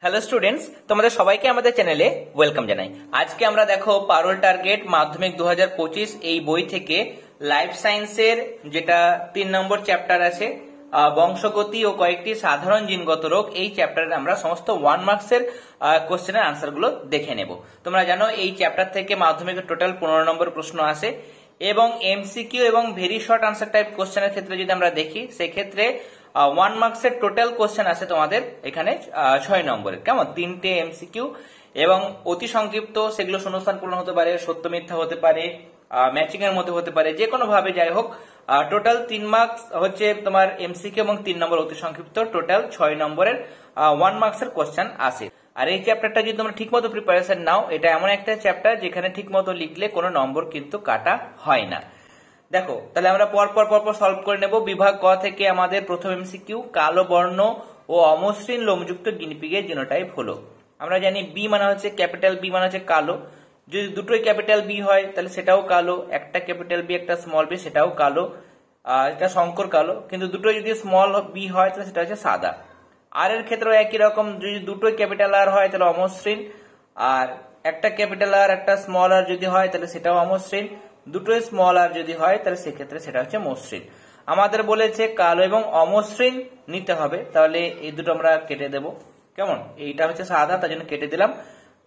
Hello students, তোমাদের সবাইকে আমাদের চ্যানেলে ওয়েলকাম জানাই। আজকে আমরা দেখো পারোল টার্গেট মাধ্যমিক 2025 এই বই থেকে লাইফ সায়েন্সের যেটা 3 নম্বর চ্যাপ্টার আছে বংশগতি ও কয়েকটি সাধারণ জিনগত রোগ, এই চ্যাপ্টারে আমরা সমস্ত 1 মার্কসের কোশ্চেনের আনসার গুলো দেখে নেব। তোমরা জানো এই চ্যাপ্টার থেকে মাধ্যমিকের টোটাল 15 নম্বর প্রশ্ন আসে এবং এমসিকিউ এবং ভেরি শর্ট আনসার টাইপ কোশ্চেনের ক্ষেত্রে যদি আমরা দেখি সেক্ষেত্রে 1 মার্কসের টোটাল কোশ্চেন আছে তোমাদের এখানে 6 নম্বরের। কেমন? 3টে এমসিকিউ এবং অতি সংক্ষিপ্ত, সেগুলো শূন্যস্থান পূরণ হতে পারে, সত্য মিথ্যা হতে পারে, ম্যাচিং এর মধ্যে হতে পারে, যে কোনো ভাবে যাই হোক টোটাল 3 মার্কস হচ্ছে তোমার এমসিকিউ এবং 3 নম্বর অতি সংক্ষিপ্ত, টোটাল 6 নম্বরের 1 মার্কসের কোশ্চেন আসে। আর এই চ্যাপ্টারটা যদি তোমরা ঠিকমতো প্রিপারেশন নাও, এটা এমন একটা চ্যাপ্টার যেখানে ঠিকমতো লিখলে কোনো নম্বর কিন্তু কাটা হয় না। দেখো তাহলে আমরা পরপর সলভ করে নেব। বিভাগ ক থেকে আমাদের প্রথম এমসিকিউ, কালো বর্ণ ও অমসৃণ লোমযুক্ত গিনিপিগের জিনোটাইপ হলো। আমরা জানি বি মানে হচ্ছে ক্যাপিটাল বি মানে হচ্ছে কালো, যদি দুটোই ক্যাপিটাল বি হয় তাহলে সেটাও কালো, একটা ক্যাপিটাল বি একটা স্মল বি সেটাও কালো, এটা শঙ্কর কালো। কিন্তু দুটোই যদি স্মল বি হয় তাহলে সেটা হচ্ছে সাদা। আর এর ক্ষেত্রেও একই রকম, যদি দুটোই ক্যাপিটাল আর হয় তাহলে অমসৃণ, আর একটা ক্যাপিটাল আর একটা স্মল আর যদি হয় তাহলে সেটাও অমসৃণ, দুটোই স্মল আর যদি হয় তাহলে সেক্ষেত্রে সেটা হচ্ছে মসৃণ। আমাদের বলেছে কালো এবং অমসৃণ নিতে হবে, তাহলে এই দুটো আমরা কেটে দেব। কেমন? এইটা হচ্ছে সাদা তার জন্য কেটে দিলাম,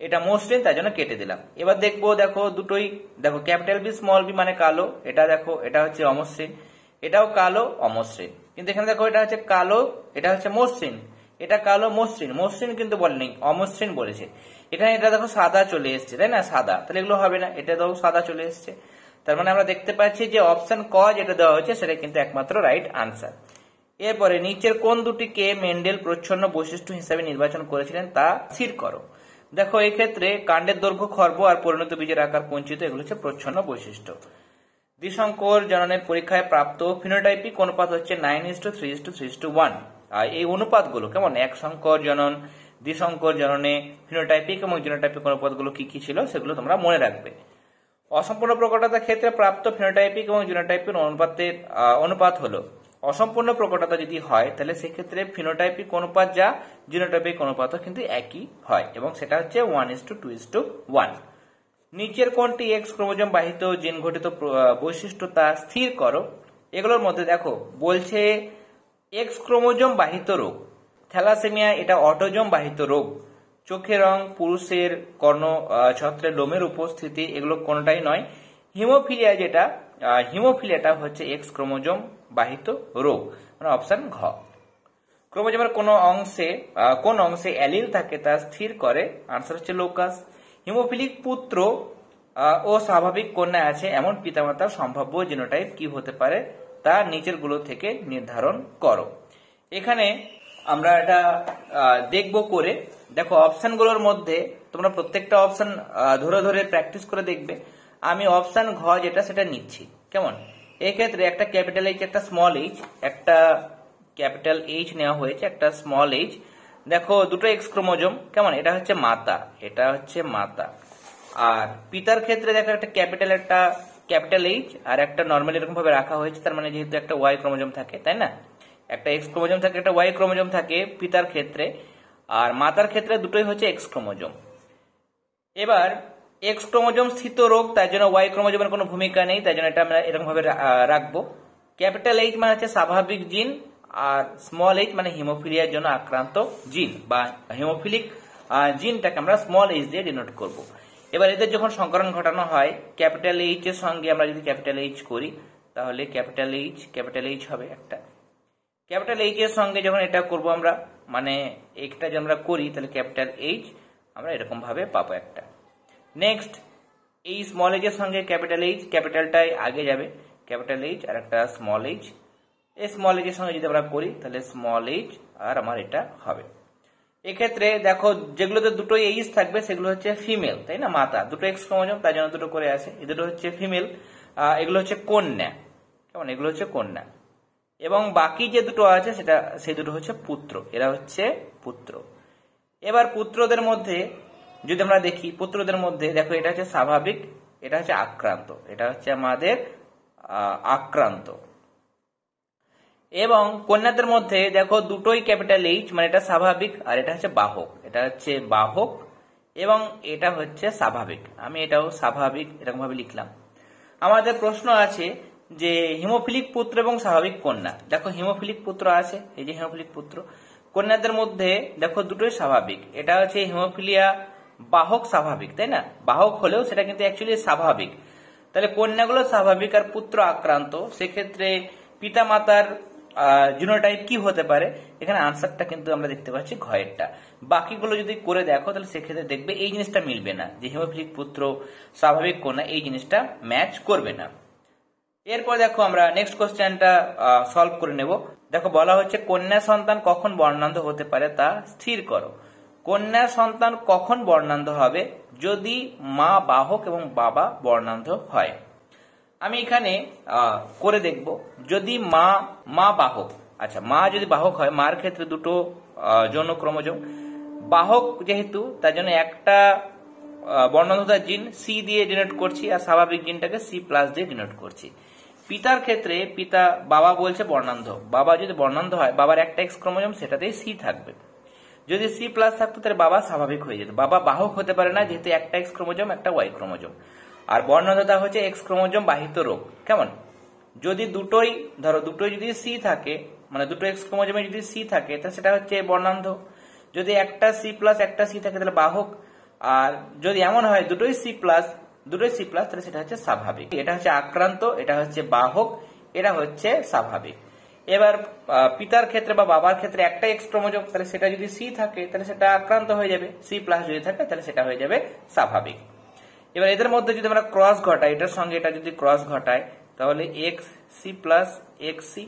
এটা মসৃণ তার জন্য কেটে দিলাম। এবার দেখবো, দেখো দুটোই, দেখো ক্যাপিটাল বি স্মল বি মানে কালো, এটা দেখো এটা হচ্ছে অমসৃণ, এটাও কালো অমসৃণ। কিন্তু এখানে দেখো এটা হচ্ছে কালো, এটা হচ্ছে মসৃণ, এটা কালো মসৃণ, মসৃণ কিন্তু বলেনি, অমসৃণ বলেছে। এখানে এটা দেখো সাদা চলে এসছে, তাই না? সাদা, তাহলে এগুলো হবে না, এটা দেখো সাদা চলে এসছে। তার মানে আমরা দেখতে পাচ্ছি যে অপশন ক যেটা দেওয়া হয়েছে সেটা কিন্তু একমাত্র রাইট আনসার। এরপরে নিচের কোন দুটিকে মেন্ডেল প্রচ্ছন্ন বৈশিষ্ট্য হিসেবে নির্বাচন করেছিলেন তা স্থির করো। দেখো এই ক্ষেত্রে কাণ্ডের দৈর্ঘ্য খর্ব আর পরিণত বীজের আকার কুঞ্চিত, এগুলো হচ্ছে প্রচ্ছন্ন বৈশিষ্ট্য। দ্বিসংকর জননের পরীক্ষায় প্রাপ্ত ফিনোটাইপিক অনুপাত হচ্ছে 9:3:3:1। আর এই অনুপাতগুলো কেমন, এক সংকর জনন, দ্বিসংকর জননে ফিনোটাইপিক এবং জিনোটাইপিক অনুপাতগুলো কি কি ছিল সেগুলো তোমরা মনে রাখবে। অসম্পূর্ণ প্রকটতার ক্ষেত্রে প্রাপ্ত ফিনোটাইপিক এবং জিনোটাইপিক অনুপাত হলো, অসম্পূর্ণ প্রকটতা যদি হয় তাহলে সেক্ষেত্রে ফিনোটাইপিক অনুপাত যা জিনোটাইপিক অনুপাতও কিন্তু একই হয় এবং সেটা হচ্ছে 1:2:1। নিচের কোনটি এক্স ক্রোমোজোম বাহিত জিন ঘটিত বৈশিষ্ট্য তা স্থির করো। এগুলোর মধ্যে দেখো বলছে এক্স ক্রোমোজোম বাহিত রোগ, থ্যালাসেমিয়া এটা অটোজোম বাহিত রোগ, চোখের রং, পুরুষের কর্ণ ছত্রের লোমের উপস্থিতি, এগুলো কোনটাই নয়। হিমোফিলিয়া যেটা, হিমোফিলিয়াটা হচ্ছে এক্স ক্রোমোজোম বাহিত রোগ, মানে অপশন ঘ। ক্রোমোজোমের কোন অংশে অ্যালিল থাকে তা স্থির করে, আনসার হচ্ছে লোকাস। হিমোফিলিক পুত্র ও স্বাভাবিক কন্যা আছে এমন পিতামাতার সম্ভাব্য জিনোটাইপ কি হতে পারে তা নিচের গুলো থেকে নির্ধারণ করো। এখানে আমরা এটা দেখব করে। দেখো অপশন গুলোর মধ্যে তোমরা প্রত্যেকটা অপশন ধরে ধরে প্র্যাকটিস করে দেখবে। আমি অপশন ঘ যেটা সেটা নিচ্ছি। কেমন? এই ক্ষেত্রে একটা ক্যাপিটাল এইচ একটা স্মল এইচ, একটা ক্যাপিটাল এইচ নেওয়া হয়েছে একটা স্মল এইচ। দেখো দুটো এক্স ক্রোমোজোম, কেমন? এটা হচ্ছে মাতা, এটা হচ্ছে মাতা। আর পিতার ক্ষেত্রে দেখো একটা ক্যাপিটাল এইচ আর একটা নর্মাল এরকম ভাবে রাখা হয়েছে, তার মানে যেহেতু একটা ওয়াই ক্রোমোজোম থাকে, তাই না? একটা এক্স ক্রোমোজোম থাকে একটা ওয়াই ক্রোমোজোম থাকে পিতার ক্ষেত্রে, আর মাতার ক্ষেত্রে দুটোই হচ্ছে এক্স ক্রোমোজোম। এবার এক্স ক্রোমোজোম স্থিত রোগ, তাই জন্য ওয়াই ক্রোমোজোমের কোনো ভূমিকা নেই, তাই জন্য এটা আমরা এরকম ভাবে রাখবো। ক্যাপিটাল এইচ মানে হচ্ছে স্বাভাবিক জিন, আর স্মল এইচ মানে হিমোফিলিয়ার জন্য আক্রান্ত জিন বা হিমোফিলিক জিনটাকে আমরা স্মল এইচ দিয়ে ডিনোট করব। এবার এদের যখন সংকরণ ঘটানো হয় ক্যাপিটাল এইচ এর সঙ্গে আমরা যদি ক্যাপিটাল এইচ করি তাহলে ক্যাপিটাল এইচ হবে একটা। ক্যাপিটাল এইচ এর সঙ্গে যখন এটা করব আমরা, মানে একটা যদি আমরা করি তাহলে ক্যাপিটাল এইচ আমরা এরকম ভাবে পাবো একটা। নেক্সট এই স্মল এইচ এর সঙ্গে ক্যাপিটাল এইচ, ক্যাপিটালটাই আগে যাবে, ক্যাপিটাল এইচ আর একটা স্মল এইচ। এই স্মল এইচ এর সঙ্গে যদি আমরা করি তাহলে স্মল এইচ আর আমার এটা হবে। এক্ষেত্রে দেখো যেগুলোতে দুটো এইচ থাকবে সেগুলো হচ্ছে ফিমেল, তাই না? মাতা, দুটো এক্স ক্রোমোজোম তার জন্য দুটো করে আছে, এই দুটো হচ্ছে ফিমেল, এগুলো হচ্ছে কন্যা। কেমন? এগুলো হচ্ছে কন্যা। এবং বাকি যে দুটো আছে সেই দুটো হচ্ছে পুত্র, এরা হচ্ছে পুত্র। এবার পুত্রদের মধ্যে যদি আমরা দেখি, পুত্রদের মধ্যে দেখো এটা হচ্ছে স্বাভাবিক, এটা হচ্ছে আক্রান্ত, এটা হচ্ছে আমাদের আক্রান্ত। এবং কন্যাদের মধ্যে দেখো দুটোই ক্যাপিটাল এইচ, মানে এটা স্বাভাবিক আর এটা হচ্ছে বাহক। এটা হচ্ছে বাহক এবং এটা হচ্ছে স্বাভাবিক। আমি এটাও স্বাভাবিক এরকম ভাবে লিখলাম। আমাদের প্রশ্ন আছে যে হিমোফিলিক পুত্র এবং স্বাভাবিক কন্যা। দেখো হিমোফিলিক পুত্র আছে, এই যে হিমোফিলিক পুত্র। কন্যাদের মধ্যে দেখো দুটোই স্বাভাবিক। এটা হচ্ছে হিমোফিলিয়া বাহক স্বাভাবিক, তাই না? বাহক হলেও সেটা কিন্তু অ্যাকচুয়ালি স্বাভাবিক। তাহলে কন্যাগুলো স্বাভাবিক আর পুত্র আক্রান্ত, সেক্ষেত্রে পিতা মাতার জিনোটাইপ কি হতে পারে? এখানে আনসারটা কিন্তু আমরা দেখতে পাচ্ছি ঘয়েরটা। বাকিগুলো যদি করে দেখো তাহলে সেক্ষেত্রে দেখবে এই জিনিসটা মিলবে না, যে হিমোফিলিক পুত্র স্বাভাবিক কন্যা এই জিনিসটা ম্যাচ করবে না। এরপর দেখো আমরা নেক্সট কোশ্চেনটা সলভ করে নেব। দেখো বলা হচ্ছে কন্যা সন্তান কখন বর্ণান্ধ হতে পারে তা স্থির করো। কন্যা সন্তান কখন বর্ণান্ধ হবে? যদি মা বাহক এবং বাবা বর্ণান্ধ হয়। আমি এখানে করে দেখব, যদি মা বাহক, আচ্ছা মা যদি বাহক হয়, মার ক্ষেত্রে দুটো যৌন ক্রোমোজোম, বাহক যেহেতু তার জন্য একটা বর্ণান্ধতার জিন সি দিয়ে ডিনোট করছি আর স্বাভাবিক জিনটাকে সি প্লাস দিয়ে ডিনোট করছি। পিতার ক্ষেত্রে পিতা বাবা বলছে বর্ণান্ধ, বাবা যদি বর্ণান্ধ হয় বাবার একটা এক্স ক্রোমোজোম সেটাতেই সি থাকবে। যদি সি প্লাস থাকতো তাহলে বাবা স্বাভাবিক হয়ে যেত। বাবা বাহক হতে পারে না, যেহেতু একটা এক্স ক্রোমোজোম একটা ওয়াই ক্রোমোজোম। আর বর্ণান্ধতা হচ্ছে এক্স ক্রোমোজোম বাহিত রোগ। কেমন? যদি দুটোই ধরো দুটোই যদি সি থাকে, মানে দুটো এক্স ক্রোমোজোমে যদি সি থাকে তাহলে সেটা হচ্ছে বর্ণান্ধ। যদি একটা সি প্লাস একটা সি থাকে তাহলে বাহক। আর যদি এমন হয় দুটোই সি প্লাস তাহলে সেটা হচ্ছে স্বাভাবিক। এটা হচ্ছে আক্রান্ত, এটা হচ্ছে বাহক, এটা হচ্ছে স্বাভাবিক। এবার পিতার ক্ষেত্রে বা বাবার ক্ষেত্রে একটা এক্স ক্রোমোজোম, তাহলে সেটা যদি সি থাকে তাহলে সেটা আক্রান্ত হয়ে যাবে, সি প্লাস যদি থাকে তাহলে সেটা হয়ে যাবে স্বাভাবিক। এবার এদের মধ্যে যদি আমরা ক্রস ঘটাই, এটার সঙ্গে এটা যদি ক্রস ঘটায় তাহলে X C plus X C,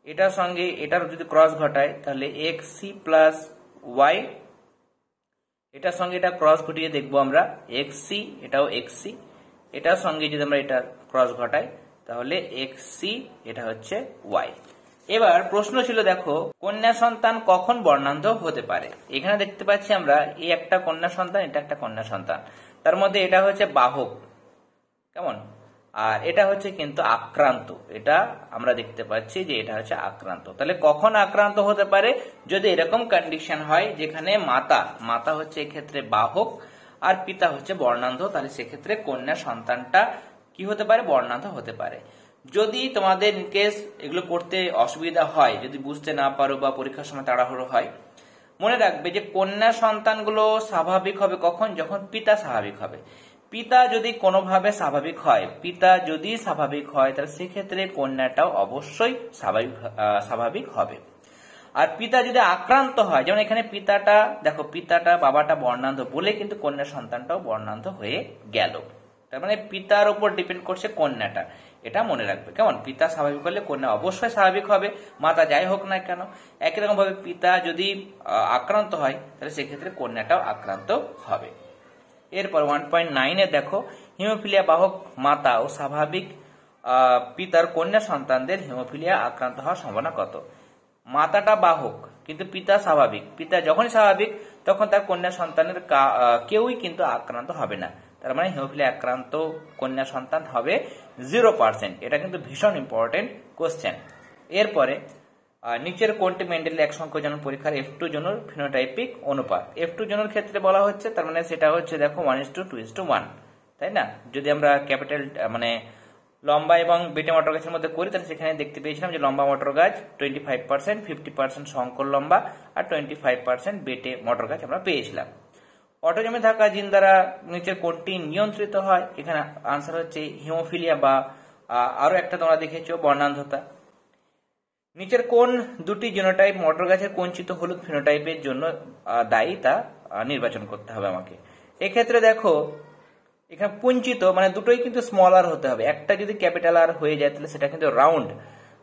এটার সঙ্গে এটার যদি ক্রস ঘটায় তাহলে এক্স সি প্লাস ওয়াই, এটার সঙ্গে এটা ক্রস ঘটিয়ে দেখবো আমরা এক্স সি, এটাও এক্স সি, এটার সঙ্গে যদি আমরা এটা ক্রস ঘটাই তাহলে এক্স সি, এটা হচ্ছে ওয়াই। এবার প্রশ্ন ছিল দেখো কন্যা সন্তান কখন বর্ণান্ধ হতে পারে। এখানে দেখতে পাচ্ছি আমরা এই একটা কন্যা সন্তান, এটা একটা কন্যা সন্তান, তার মধ্যে এটা হচ্ছে বাহক, কেমন, আর এটা হচ্ছে কিন্তু আক্রান্ত। এটা আমরা দেখতে পাচ্ছি যে এটা হচ্ছে আক্রান্ত। তাহলে কখন আক্রান্ত হতে পারে? যদি এরকম কন্ডিশন হয় যেখানে মাতা হচ্ছে এক্ষেত্রে বাহক আর পিতা হচ্ছে বর্ণান্ধ, তাহলে সেক্ষেত্রে কন্যা সন্তানটা কি হতে পারে? বর্ণান্ধ হতে পারে। যদি তোমাদের কেস এগুলো করতে অসুবিধা হয়, যদি বুঝতে না পারো বা পরীক্ষার সময় তাড়াহুড়ো হয়, মনে রাখবে যে কন্যা সন্তানগুলো স্বাভাবিক হবে কখন? যখন পিতা স্বাভাবিক হবে। পিতা যদি কোনোভাবে স্বাভাবিক হয়, তাহলে সেক্ষেত্রে কন্যাটাও অবশ্যই স্বাভাবিক হবে। আর পিতা যদি আক্রান্ত হয়, যেমন এখানে পিতাটা দেখো, বাবাটা বর্ণান্ধ বলে কিন্তু কন্যা সন্তানটাও বর্ণান্ধ হয়ে গেল। তার মানে পিতার উপর ডিপেন্ড করছে কন্যাটা, এটা মনে রাখবে। কেমন? পিতা স্বাভাবিক হলে কন্যা অবশ্যই স্বাভাবিক হবে, মাতা যাই হোক না কেন। একই রকম ভাবে পিতা যদি আক্রান্ত হয় তাহলে সেক্ষেত্রে কন্যাটাও আক্রান্ত হবে। এরপর 1.9 দেখো হিমোফিলিয়া বাহক মাতা ও স্বাভাবিক পিতার কন্যা সন্তানদের হিমোফিলিয়া আক্রান্ত হওয়ার সম্ভাবনা কত? মাতাটা বাহক কিন্তু পিতা স্বাভাবিক, পিতা যখনই স্বাভাবিক তখন তার কন্যা সন্তানের কেউই কিন্তু আক্রান্ত হবে না। তার মানে হিমোফিলিয়া আক্রান্ত কন্যা সন্তান হবে 0%। এটা কিন্তু ভীষণ ইম্পর্টেন্ট কোশ্চেন। এরপরে নিচের কোনটি মেন্ডেলের এক সংখ্যক জনন পরীক্ষার F2 জনুর ফিনোটাইপিক অনুপাত? F2 জনুর ক্ষেত্রে বলা হচ্ছে, তার মানে সেটা হচ্ছে দেখো 1:2:1, তাই না? যদি আমরা ক্যাপিটাল মানে লম্বা এবং বেটে মটর গাছের মধ্যে করি তাহলে সেখানে দেখতে পেয়েছিলাম যে লম্বা মটর গাছ 25%, 50% শঙ্কর লম্বা আর 25% বেটে মটর গাছ আমরা পেয়েছিলাম। অটোজমে থাকা জিন দ্বারা নিচের কোনটি নিয়ন্ত্রিত হয়? এখানে আনসার হচ্ছে হিমোফিলিয়া বা আরো একটা তোমরা দেখেছো বর্ণান্ধতা। নিচের কোন দুটি জিনোটাইপ মটর গাছের কুঞ্চিত হলুদ ফিনোটাইপের জন্য দায়ী তা নির্বাচন করতে হবে আমাকে। এক্ষেত্রে দেখো এখানে কুঞ্চিত মানে দুটোই কিন্তু স্মল আর হতে হবে। একটা যদি ক্যাপিটাল আর হয়ে যায় তাহলে সেটা কিন্তু রাউন্ড,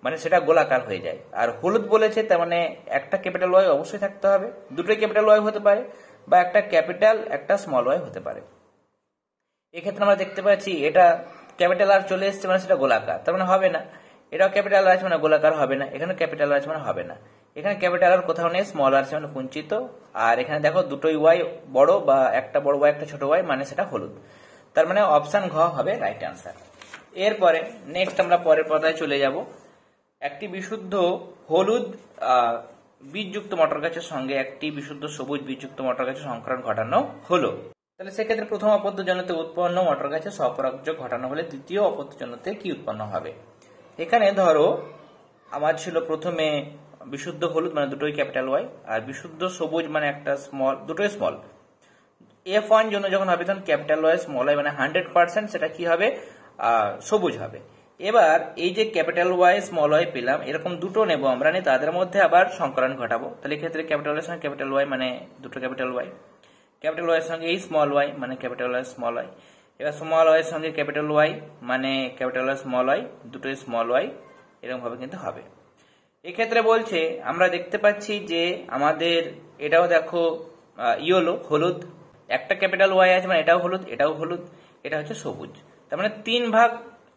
মানে সেটা গোলাকার হয়ে যায়। আর হলুদ বলেছে তার মানে একটা ক্যাপিটাল ওয়াই অবশ্যই থাকতে হবে, দুটোই ক্যাপিটাল ওয়াই হতে পারে বা একটা ক্যাপিটাল একটা স্মল ওয়াই হতে পারে। এক্ষেত্রে আমরা দেখতে পাচ্ছি এটা ক্যাপিটাল আর চলে এসছে মানে সেটা গোলাকার, তার মানে হবে না। এটাও ক্যাপিটাল আর আছে মানে গোলাকার হবে না, এখানে ক্যাপিটাল আর আছে মানে হবে না। এখানে ক্যাপিটাল আর কোথাও নেই, স্মল আর আছে মানে কুঞ্চিত। আর এখানে দেখো দুটোই ওয়াই বড় বা একটা বড় ওয়াই একটা ছোট ওয়াই, মানে সেটা হলুদ। তার মানে অপশন ঘ হবে রাইট আনসার। এরপরে নেক্সট আমরা পরের পাতায় চলে যাব। একটি বিশুদ্ধ হলুদ বীজযুক্ত মটর গাছের সঙ্গে একটি বিশুদ্ধ সবুজ বীজযুক্ত মটর গাছের সংকরণ ঘটানো হলো। তাহলে সেক্ষেত্রে প্রথম অপত্যজনিতে উৎপন্ন মটর গাছে স্বপরাগযোগ ঘটানো হলে দ্বিতীয় অপত্যজনিতে কি উৎপন্ন হবে? এখানে ধরো আমার ছিল প্রথমে বিশুদ্ধ হলুদ মানে দুটোই ক্যাপিটাল ওয়াই, আর বিশুদ্ধ সবুজ মানে একটা স্মল, দুটোই স্মল। F1 জন্য যখন হবে তখন ক্যাপিটাল ওয়াই স্মল ওয়াই মানে 100% সেটা কি হবে? সবুজ হবে। এবার এই যে ক্যাপিটাল ওয়াই স্মল ওয়াই পেলাম, এরকম দুটো নেব আমরা, নিয়ে তাদের মধ্যে আবার সংকরণ ঘটাবো। তাহলে এক্ষেত্রে ক্যাপিটাল ওয়াই সঙ্গে ক্যাপিটাল ওয়াই মানে দুটো ক্যাপিটাল ওয়াই, ক্যাপিটাল ওয়াই এর সঙ্গে এই স্মল ওয়াই মানে ক্যাপিটাল ওয়াই স্মল ওয়াই, এবার স্মল ওয়াই এর সঙ্গে ক্যাপিটাল ওয়াই মানে ক্যাপিটাল ওয়াই স্মল ওয়াই, দুটোই স্মল ওয়াই, এরকম ভাবে কিন্তু হবে। এক্ষেত্রে বলছে আমরা দেখতে পাচ্ছি যে আমাদের এটাও দেখো ইয়েলো হলুদ, একটা ক্যাপিটাল ওয়াই আছে মানে এটাও হলুদ, এটাও হলুদ, এটা হচ্ছে সবুজ। তার মানে 3 ভাগ,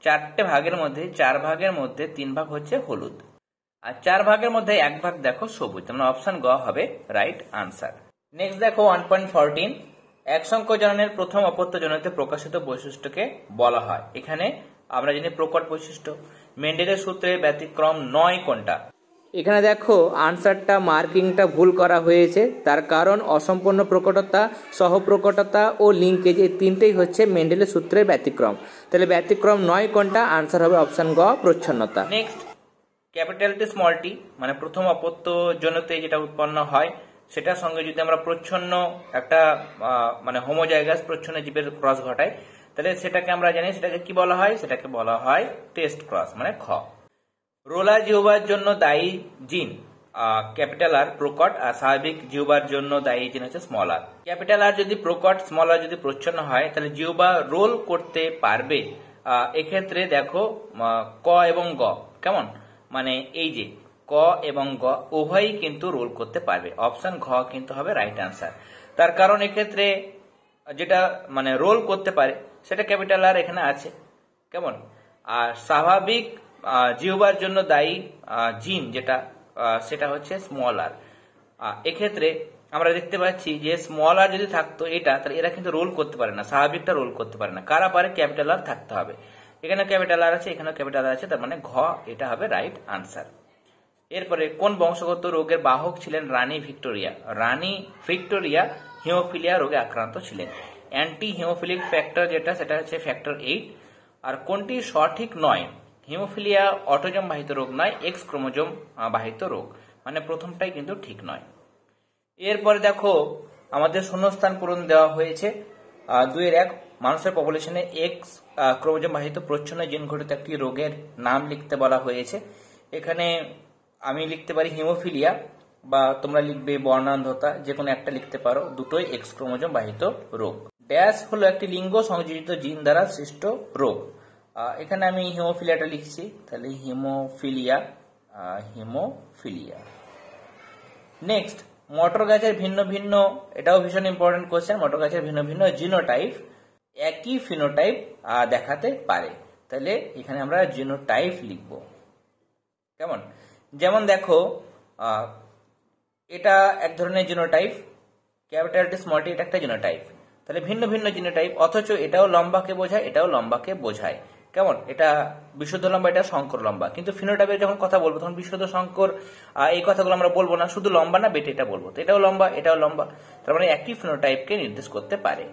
4টে ভাগের মধ্যে 4 ভাগের মধ্যে 3 ভাগ হচ্ছে হলুদ, আর 4 ভাগের মধ্যে 1 ভাগ দেখো সবুজ। তার মানে অপশন গ হবে রাইট আনসার। নেক্সট দেখো 1.14, এক সংখ্যক জননের প্রথম অপত্যজনিতে প্রকাশিত বৈশিষ্ট্যকে বলা হয়। এখানে আমরা জানি প্রকট বৈশিষ্ট্য। মেন্ডেলের সূত্রের ব্যতিক্রম নয় কোনটা? এখানে দেখো আনসারটা মার্কিংটা ভুল করা হয়েছে, তার কারণ অসম্পূর্ণ প্রকটতা, সহপ্রকটতা ও লিঙ্কেজ এই তিনটেই হচ্ছে মেন্ডেলের সূত্রের ব্যতিক্রম। তাহলে ব্যতিক্রম নয় কোনটা? আনসার হবে অপশন গ প্রচ্ছন্নতা। Next capital T small tea মানে প্রথম অপত্যজনিতে যেটা উৎপন্ন হয় সেটার সঙ্গে যদি আমরা প্রচ্ছন্ন একটা মানে হোমোজাইগাস প্রচ্ছন্ন জীবের ক্রস ঘটাই তাহলে সেটাকে আমরা জানি সেটাকে কি বলা হয়? সেটাকে বলা হয় টেস্ট ক্রস মানে খ। রোলা জিহ্বার জন্য দায়ী জিন ক্যাপিটাল আর প্রকট, আর স্বাভাবিক জিহ্বার জন্য দায়ী জিন হচ্ছে স্মল আর। ক্যাপিটাল আর যদি প্রকট, স্মল আর যদি প্রচ্ছন্ন হয় তাহলে জিহ্বা রোল করতে পারবে। এক্ষেত্রে দেখো ক এবং গ কেমন, মানে এই যে ক এবং গ উভয়ই কিন্তু রোল করতে পারবে। অপশন ঘ কিন্তু হবে রাইট আনসার। তার কারণ এক্ষেত্রে যেটা মানে রোল করতে পারে সেটা ক্যাপিটাল আর এখানে আছে, কেমন। আর স্বাভাবিক জিহ্বার জন্য দায়ী জিন যেটা সেটা হচ্ছে স্মল আর। এক্ষেত্রে আমরা দেখতে পাচ্ছি যে স্মল আর যদি থাকতো এটা, তাহলে এরা কিন্তু রোল করতে পারে না, স্বাভাবিকটা রোল করতে পারে না। কারা পারে? ক্যাপিটাল আর থাকতে হবে। এখানে ক্যাপিটাল আর আছে, এখানেও ক্যাপিটাল আর আছে, তার মানে ঘ এটা হবে রাইট আনসার। এরপরে কোন বংশগত রোগের বাহক ছিলেন রানী ভিক্টোরিয়া? রানী ভিক্টোরিয়া হিমোফিলিয়া রোগে আক্রান্ত ছিলেন। অ্যান্টি হিমোফিলিক ফ্যাক্টর যেটা সেটা হচ্ছে ফ্যাক্টর 8। আর কোনটি সঠিক নয়? হিমোফিলিয়া অটোজম বাহিত রোগ নয়, এক্স ক্রোমোজোম বাহিত রোগ, মানে প্রথমটাই কিন্তু ঠিক নয়। এরপরে দেখো আমাদের শূন্যস্থান পূরণ দেওয়া হয়েছে 2-1 মানুষের পপুলেশনে এক্স ক্রোমোজোম বাহিত প্রচ্ছন্ন জিন ঘটিত একটি রোগের নাম লিখতে বলা হয়েছে। এখানে আমি লিখতে পারি হিমোফিলিয়া, বা তোমরা লিখবে বর্ণান্ধতা, যে কোনো একটা লিখতে পারো, দুটোই এক্স ক্রোমোজোম বাহিত রোগ। ড্যাশ হলো একটি লিঙ্গ সংযোজিত জিন দ্বারা সৃষ্ট রোগ। এখানে আমি হিমোফিলিয়াটা লিখছি, তাহলে হিমোফিলিয়া। নেক্সট মটর গাছের ভিন্ন ভিন্ন, এটাও ভীষণ ইম্পর্টেন্ট কোশ্চেন, মটর গাছের ভিন্ন ভিন্ন জিনোটাইপ একই ফিনোটাইপ দেখাতে পারে। তাহলে এখানে আমরা জিনোটাইপ লিখব, কেমন। যেমন দেখো এটা এক ধরনের genotype, capital T small tea এটা একটা জিনোটাইপ। তাহলে ভিন্ন ভিন্ন জিনোটাইপ, অথচ এটাও লম্বাকে বোঝায়, এটাও লম্বাকে বোঝায়, কেমন। এটা বিশুদ্ধ লম্বা, এটা শঙ্কর লম্বা, কিন্তু ফিনোটাইপের যখন কথা বলবো তখন বিশুদ্ধ শঙ্কর এই কথাগুলো আমরা বলবো না, শুধু লম্বা না বেটে এটা বলবো। তো এটাও লম্বা, এটাও লম্বা, তার মানে একই ফিনোটাইপকে নির্দেশ করতে পারে।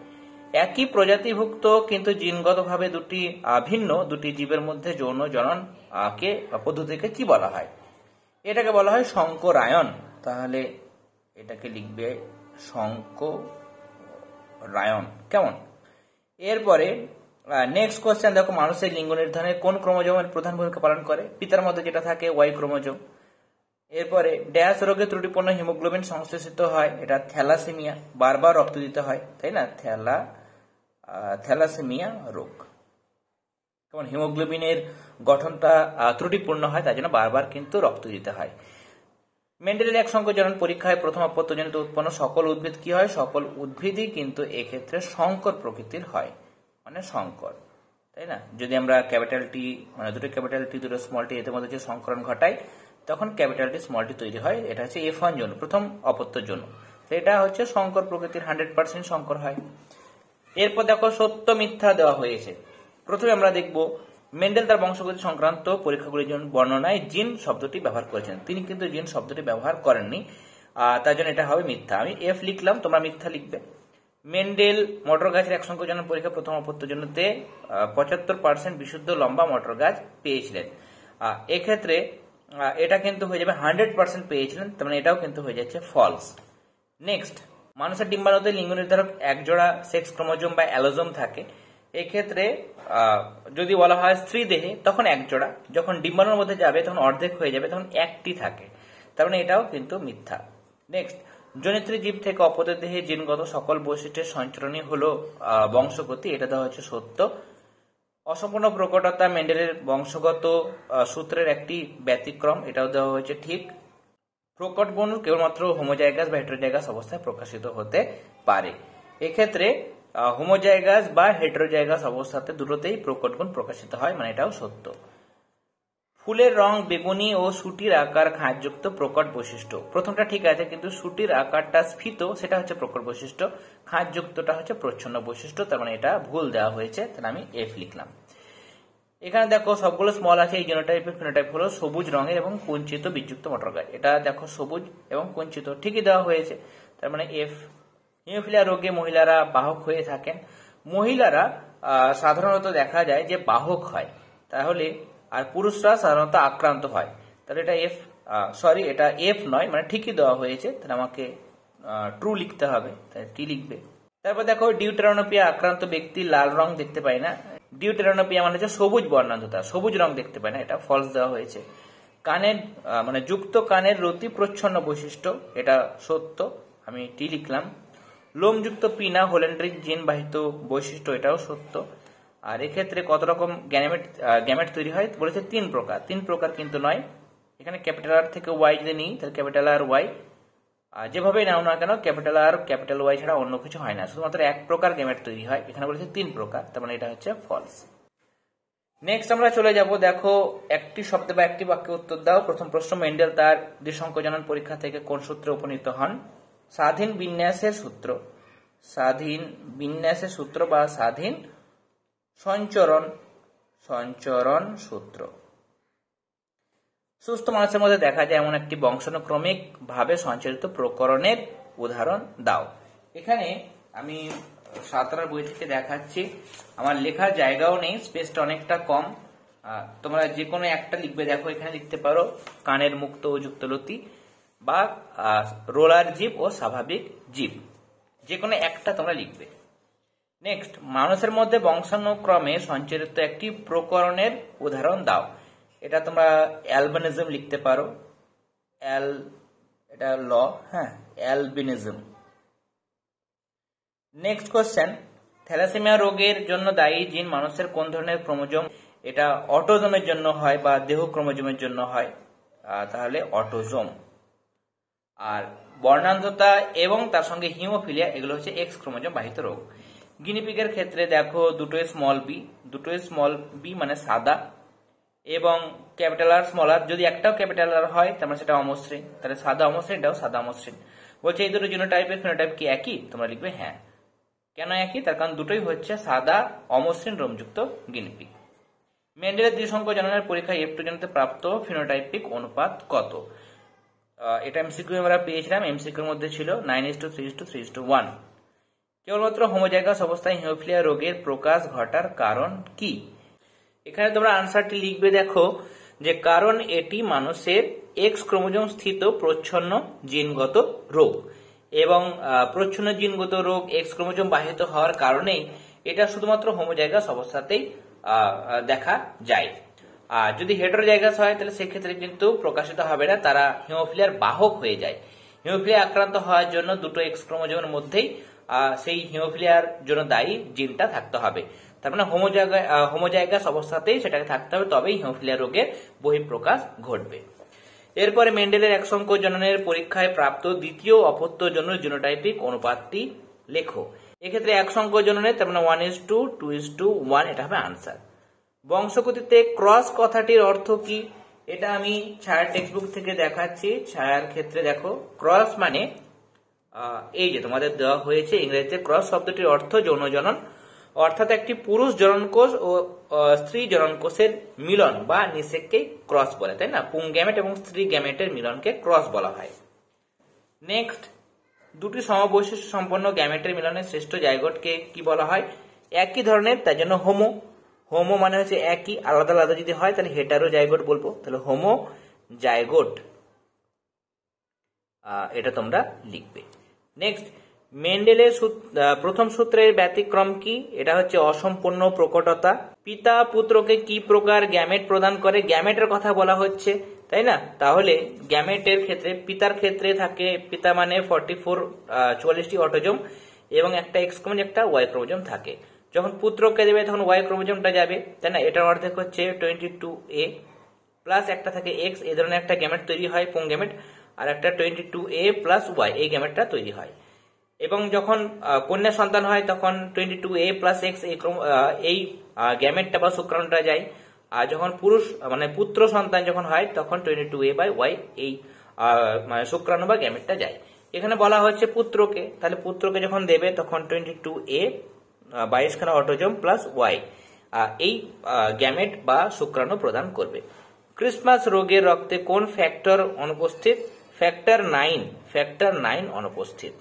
একই প্রজাতিভুক্ত কিন্তু জিনগতভাবে দুটি ভিন্ন দুটি জীবের মধ্যে যৌন জনন কে পদ্ধতিকে কি বলা হয়? এটাকে বলা হয় শঙ্করায়ন। তাহলে এটাকে লিখবে শঙ্করায়ন, কেমন। এরপরে নেক্সট কোশ্চেন দেখো মানুষের লিঙ্গ নির্ধারণে কোন ক্রোমোজোমের প্রধান ভূমিকা পালন করে? পিতার মধ্যে যেটা থাকে ওয়াই ক্রোমোজোম। এরপরে ড্যাশ রোগে ত্রুটিপূর্ণ হিমোগ্লোবিন সংশ্লেষিত হয়, এটা থ্যালাসেমিয়া, বারবার রক্ত দিতে হয়, তাই না, থ্যালাসেমিয়া রোগ, যেমন হিমোগ্লোবিনের গঠনটা ত্রুটিপূর্ণ হয়, তাই জন্য বারবার কিন্তু রক্ত দিতে হয়। মেন্ডেলের এক সংখ্যক জনন পরীক্ষায় প্রথম অপত্যজনিত উৎপন্ন সকল উদ্ভিদ কি হয়? সকল উদ্ভিদই কিন্তু এক্ষেত্রে সংকর প্রকৃতির হয়, মানে সংকর, তাই না। যদি আমরা ক্যাপিটাল টি মানে দুটো ক্যাপিটাল টি দুটো স্মল টি এদের মধ্যে যে সংকরণ ঘটাই তখন ক্যাপিটাল টি স্মল টি তৈরি হয়। এটা হচ্ছে F1 জন্য, প্রথম অপত্য জন্য, এটা হচ্ছে সংকর প্রকৃতির, 100% সংকর হয়। এরপর দেখো সত্য মিথ্যা দেওয়া হয়েছে। প্রথমে আমরা দেখব মেন্ডেল তার বংশগতি সংক্রান্ত পরীক্ষাগুলির জন্য বর্ণনায় জিন শব্দটি ব্যবহার করেছেন। তিনি কিন্তু জিন শব্দটি ব্যবহার করেননি, তার জন্য এটা হবে মিথ্যা। আমি এফ লিখলাম, তোমরা মিথ্যা লিখবে। মেন্ডেল মটর গাছের এক সংখ্যক জনন পরীক্ষা প্রথম অপত্যজনতে 75% বিশুদ্ধ লম্বা মটর গাছ পেয়েছিলেন। এক্ষেত্রে এটা কিন্তু হয়ে যাবে 100% পেয়েছিলেন, তার মানে এটাও কিন্তু হয়ে যাচ্ছে ফলস। নেক্সট, মানুষের ডিম্বাণুতে লিঙ্গ নির্ধারক একজোড়া সেক্স ক্রোমোজোম বা অ্যালোজোম থাকে। এক্ষেত্রে যদি বলা হয় স্ত্রী দেহে তখন একজোড়া, যখন ডিম্বাণুর মধ্যে যাবে তখন অর্ধেক হয়ে যাবে, তখন একটি থাকে, তার মানে এটাও কিন্তু মিথ্যা। নেক্সট, জনিত্রী জীব থেকে অপর দেহে জিনগত সকল বৈশিষ্ট্যের সঞ্চারণই হলো বংশগতি, এটা দেওয়া হচ্ছে সত্য। অসম্পূর্ণ প্রকটতা মেন্ডেলের বংশগত সূত্রের একটি ব্যতিক্রম, এটাও দেওয়া হয়েছে ঠিক। প্রকট গুণ কেবলমাত্র হোমোজাইগাস বা হেটেরোজাইগাস অবস্থায় প্রকাশিত হতে পারে। এক্ষেত্রে হোমোজাইগাস বা হেটেরোজাইগাস অবস্থাতে দুটোতেই প্রকট গুণ প্রকাশিত হয়, মানে এটাও সত্য। ফুলের রং বেগুনি ও সুটির আকার খাঁজযুক্ত প্রকট বৈশিষ্ট্য। প্রথমটা ঠিক আছে, কিন্তু সুটির আকারটা স্ফীত, সেটা হচ্ছে প্রকট বৈশিষ্ট্য, খাঁজযুক্তটা হচ্ছে প্রচ্ছন্ন বৈশিষ্ট্য, তার মানে এটা ভুল দেওয়া হয়েছে, তাহলে আমি এফ লিখলাম। এখানে দেখো সবগুলো স্মল আছে। এই জিনোটাইপের ফিনোটাইপ হলো সবুজ রঙের এবং কুঞ্চিত বীজযুক্ত মটর গাছ। এটা দেখো সবুজ এবং কুঞ্চিত ঠিকই দেওয়া হয়েছে, তার মানে এফ। হিমোফিলিয়া রোগে মহিলারা বাহক হয়ে থাকেন। মহিলারা সাধারণত দেখা যায় যে বাহক হয়, তাহলে আর পুরুষরা সাধারণত আক্রান্ত হয়, তাহলে এটা এফ, সরি এটা এফ নয়, মানে ঠিকই দেওয়া হয়েছে, তাহলে আমাকে ট্রু লিখতে হবে, তাহলে টি লিখবে। তারপর দেখো ডিউটেরানোপিয়া আক্রান্ত ব্যক্তি লাল রং দেখতে পায় না। ডিউটেরানোপিয়া মানে হচ্ছে সবুজ বর্ণান্ধতা, সবুজ রং দেখতে পায় না, এটা ফলস দেওয়া হয়েছে। কানের মানে যুক্ত কানের রতি প্রচ্ছন্ন বৈশিষ্ট্য, এটা সত্য, আমি টি লিখলাম। লোমযুক্ত পিনা হোলেন্ড্রিক জিন বাহিত বৈশিষ্ট্য, এটাও সত্য। আর এক্ষেত্রে কত রকম গ্যামেট তৈরি হয় বলেছে 3 প্রকার। 3 প্রকার কিন্তু নয়, এখানে ক্যাপিটাল আর থেকে ওয়াই যদি নিই তাহলে ক্যাপিটাল আর ওয়াই, যেভাবেই নাও না কেন ক্যাপিটাল আর ক্যাপিটাল ওয়াই ছাড়া অন্য কিছু হয় না, শুধুমাত্র এক প্রকার গ্যামেট তৈরি হয়, এখানে বলেছে 3 প্রকার, তার মানে এটা হচ্ছে ফলস। নেক্সট আমরা চলে যাব, দেখো একটি শব্দ বা একটি বাক্যে উত্তর দাও। প্রথম প্রশ্ন, মেন্ডেল তার দ্বিসংকোচন পরীক্ষা থেকে কোন সূত্রে উপনীত হন? স্বাধীন বিন্যাসের সূত্র, স্বাধীন বিন্যাসের সূত্র বা স্বাধীন সঞ্চরণ সূত্র। সুস্থ মানুষের মধ্যে দেখা যায় এমন একটি বংশানুক্রমিক ভাবে সঞ্চালিত প্রকরণের উদাহরণ দাও। এখানে আমি 7 বই থেকে দেখাচ্ছি, আমার লেখার জায়গাও নেই, স্পেসটা অনেকটা কম, তোমরা যে কোনো একটা লিখবে। দেখো এখানে লিখতে পারো কানের মুক্ত ও যুক্তলতি বা রোলার জীব ও স্বাভাবিক জীব, যে কোনো একটা তোমরা লিখবে। নেক্সট, মানুষের মধ্যে বংশানুক্রমে সঞ্চালিত একটি প্রকরণের উদাহরণ দাও। এটা তোমরা অ্যালবিনিজম লিখতে পারো, এটা ল, হ্যাঁ অ্যালবিনিজম। নেক্সট কোশ্চেন, থ্যালাসেমিয়া রোগের জন্য দায়ী জিন মানুষের কোন ধরনের ক্রোমোজোম? এটা অটোজোমের জন্য হয় বা দেহ ক্রোমোজোমের জন্য হয়, তাহলে অটোজোম। আর বর্ণান্ধতা এবং তার সঙ্গে হিমোফিলিয়া এগুলো হচ্ছে এক্স ক্রোমোজোম বাহিত রোগ। গিনিপিগের ক্ষেত্রে দেখো দুটোই স্মল বি মানে সাদা, এবং ক্যাপিটাল আর স্মল আর, যদি একটাও ক্যাপিটাল আর হয় তার মানে সেটা অমসৃণ, তাহলে সাদা অমসৃণ, এটাও সাদা অমসৃণ। বলছে এই দুটো জিনোটাইপের ফিনোটাইপ কি একই? তোমরা লিখবে হ্যাঁ। কেন একই? তার কারণ দুটোই হচ্ছে সাদা অমসৃণ রোমযুক্ত গিনিপিগ। মেন্ডেলের দ্বিসংকোচনের পরীক্ষায় F2 জনিতে প্রাপ্ত ফিনোটাইপিক অনুপাত কত? এটা এমসিকিউ আমরা পেয়েছিলাম, এমসিকিউর মধ্যে ছিল 9:3:3:1। কেবলমাত্র হোমোজাইগাস অবস্থায় হিমোফিলিয়া রোগের প্রকাশ ঘটার কারণ কি? এখানে তোমরা আনসারটি লিখবে, দেখো যে কারণ এটি মানুষের এক্স ক্রোমোজোম স্থিত প্রচ্ছন্ন জিনগত রোগ, এবং প্রচ্ছন্ন জিনগত রোগ এক্স ক্রোমোজোম বাহিত হওয়ার কারণেই এটা শুধুমাত্র হোমোজাইগাস অবস্থাতেই দেখা যায়। আর যদি হেটেরোজাইগাস হয় তাহলে সেক্ষেত্রে কিন্তু প্রকাশিত হবে না, তারা হিমোফিলিয়ার বাহক হয়ে যায়। হিমোফিলিয়া আক্রান্ত হওয়ার জন্য দুটো এক্স ক্রোমোজোমের মধ্যেই সেই হিমোফিলিয়ার জন্য দায়ী জিনটা থাকতে হবে, তার মানে হোমোজাইগাস অবস্থাতেই সেটাকে থাকতে হবে, তবেই হিমোফিলিয়া রোগের বহিঃপ্রকাশ ঘটবে। এরপরে মেন্ডেলের এক সংখ্যক জননের পরীক্ষায় প্রাপ্ত দ্বিতীয় অপত্যজন্য জিনোটাইপিক অনুপাতটি লেখো। এক্ষেত্রে এক সংখ্যক জননের, তার মানে 1:2:1, এটা হবে আনসার। বংশগতিতে ক্রস কথাটির অর্থ কি? এটা আমি ছায়ার টেক্সটবুক থেকে দেখাচ্ছি। ছায়ার ক্ষেত্রে দেখো ক্রস মানে এই যে তোমাদের দেওয়া হয়েছে ইংরেজিতে ক্রস শব্দটির অর্থ যৌন জনন, অর্থাৎ একটি পুরুষ জননকোষ ও স্ত্রী জননকোষের মিলন বা নিষেককেই ক্রস বলে, তাই না? পুং গ্যামেট এবং স্ত্রী গ্যামেটের মিলনকে ক্রস বলা হয়। নেক্সট, দুটি সমবৈশিষ্ট্য সম্পন্ন গ্যামেটের মিলনে শ্রেষ্ঠ জাইগোটকে কি বলা হয়? একই ধরনের, তার জন্য হোমো। হোমো মানে হচ্ছে একই, আলাদা আলাদা যদি হয় তাহলে হেটারো জাইগোট বলবো, তাহলে হোমো জাইগোট, এটা তোমরা লিখবে। নেক্সট, মেন্ডেলের প্রথম সূত্রের ব্যতিক্রম কি? এটা হচ্ছে অসম্পূর্ণ প্রকটতা। পিতা পুত্রকে কি প্রকার গ্যামেট প্রদান করে? গ্যামেটের কথা বলা হচ্ছে, তাই না? তাহলে গ্যামেটের ক্ষেত্রে পিতার ক্ষেত্রে থাকে, পিতা মানে 44টি অটোজোম এবং একটা এক্স ক্রোমোজোম একটা ওয়াই ক্রোমোজোম থাকে। যখন পুত্রকে দেবে তখন ওয়াই ক্রোমোজোমটা যাবে, তাই না? এটার অর্ধেক হচ্ছে 22A প্লাস একটা থাকে এক্স, এই ধরনের একটা গ্যামেট তৈরি হয় পুং গ্যামেট, আর একটা 22A প্লাস ওয়াই এই গ্যামেটটা তৈরি হয়। এবং যখন কন্যা সন্তান হয় তখন 22A প্লাস এক্স এই গ্যামেটটা বা শুক্রাণুটা যায়। আর যখন পুরুষ মানে পুত্র সন্তান যখন হয় তখন 22A বাই ওয়াই এই মানে শুক্রাণু বা গ্যামেটটা যায়। এখানে বলা হচ্ছে পুত্রকে, তাহলে পুত্রকে যখন দেবে তখন 22A 22খানা অটোজোম প্লাস ওয়াই এই গ্যামেট বা শুক্রাণু প্রদান করবে। ক্রিসমাস রোগের রক্তে কোন ফ্যাক্টর অনুপস্থিত? ফ্যাক্টর 9 অনুপস্থিত।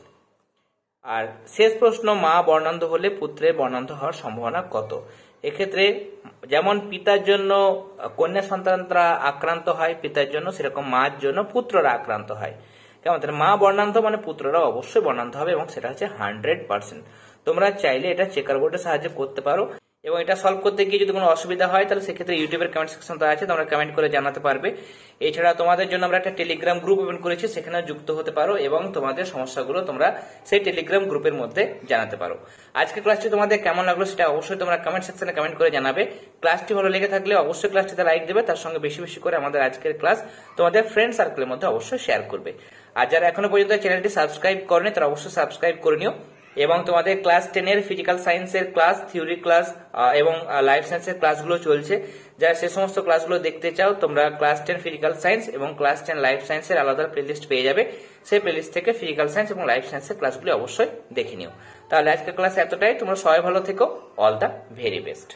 আর শেষ প্রশ্ন, মা বর্ণান্ধ হলে পুত্রের বর্ণান্ধ হওয়ার সম্ভাবনা কত? এক্ষেত্রে যেমন পিতার জন্য কন্যা সন্তানরা আক্রান্ত হয় পিতার জন্য, সেরকম মার জন্য পুত্ররা আক্রান্ত হয়। কেমন? তাহলে মা বর্ণান্ধ মানে পুত্ররা অবশ্যই বর্ণান্ধ হবে এবং সেটা হচ্ছে 100%। তোমরা চাইলে এটা চেকার বোর্ডের সাহায্যে করতে পারো এবং এটা সলভ করতে গিয়ে যদি কোনো অসুবিধা হয় তাহলে সেক্ষেত্রে ইউটিউবের কমেন্ট সেকশন আছে, তোমরা কমেন্ট করে জানাতে পারবে। এছাড়া তোমাদের জন্য আমরা একটা টেলিগ্রাম গ্রুপ ওপেন করেছি, সেখানে যুক্ত হতে পারো এবং তোমাদের সমস্যাগুলো তোমরা সেই টেলিগ্রাম গ্রুপের মধ্যে জানাতে পারো। আজকে ক্লাসটি তোমাদের কেমন লাগলো সেটা অবশ্যই তোমরা কমেন্ট সেকশনে কমেন্ট করে জানাবে। ক্লাসটি ভালো লেগে থাকলে অবশ্যই ক্লাসটিতে লাইক দেবে, তার সঙ্গে বেশি বেশি করে আমাদের আজকের ক্লাস তোমাদের ফ্রেন্ড সার্কেলের মধ্যে অবশ্যই শেয়ার করবে। আর যারা এখনো পর্যন্ত চ্যানেলটি সাবস্ক্রাইব করেনি তারা অবশ্যই সাবস্ক্রাইব করে নিও এবং তোমাদের ক্লাস 10-এর ফিজিক্যাল সায়েন্সের ক্লাস, থিওরি ক্লাস এবং লাইফ সায়েন্সের ক্লাসগুলো চলছে। যারা সে সমস্ত ক্লাসগুলো দেখতে চাও তোমরা ক্লাস 10 ফিজিক্যাল সায়েন্স এবং ক্লাস 10 লাইফ সায়েন্সের আলাদা প্লেলিস্ট পেয়ে যাবে। সেই প্লেলিস্ট থেকে ফিজিক্যাল সায়েন্স এবং লাইফ সায়েন্সের ক্লাসগুলো অবশ্যই দেখে নিও। তাহলে আজকের ক্লাস এতটাই, তোমরা সবাই ভালো থেকো। All the very best.